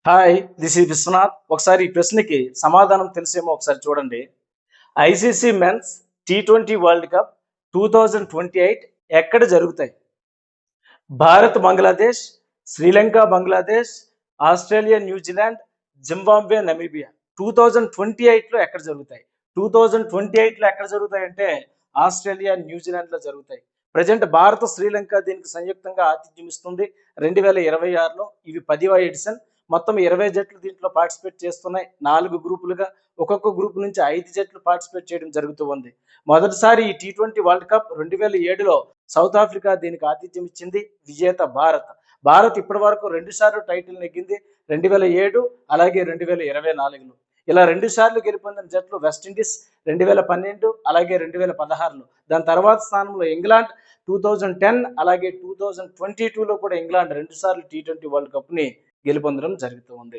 Hi, this is Vishwanath. ఒకసారి ఈ ప్రశ్నకి సమాధానం తెలిసేమో ఒకసారి చూడండి. ఐసీసీ మెన్స్ టీ20 వరల్డ్ కప్ 2028 ఎక్కడ జరుగుతాయి? Bharat Bangladesh, Sri Lanka Bangladesh, Australia New Zealand, Zimbabwe Namibia. 2028లో ఎక్కడ జరుగుతాయి? 2028లో ఎక్కడ జరుగుతాయి అంటే ఆస్ట్రేలియా న్యూజిలాండ్లో జరుగుతాయి. ప్రజెంట్ భారత శ్రీలంక దీనికి సంయుక్తంగా ఆతిథ్యం ఇస్తుంది. 2026లో ఇవి 10వ ఎడిషన్. మొత్తం 20 జట్లు దీంట్లో పార్టిసిపేట్ చేస్తున్నాయి. 4 గ్రూపులుగా ఒక్కొక్క గ్రూప్ నుంచి 5 జట్లు పార్టిసిపేట్ చేయడం జరుగుతూ ఉంది. మొదటిసారి ఈ టీ20 వరల్డ్ కప్ 2007లో సౌత్ ఆఫ్రికా దీనికి ఆతిథ్యం ఇచ్చింది. విజేత భారత్. భారత్ ఇప్పటి వరకు 2 సార్లు టైటిల్ నెగ్గింది. 2007 అలాగే 2024లో. ఇలా 2 సార్లు గెలుపొందిన జట్లు వెస్టిండీస్ 2012 అలాగే 2016లో. దాని తర్వాత స్థానంలో ఇంగ్లాండ్ 2010 అలాగే 2022లో కూడా ఇంగ్లాండ్ 2 సార్లు టీ20 వరల్డ్ కప్ని గెలుపొందడం జరుగుతూ ఉంది.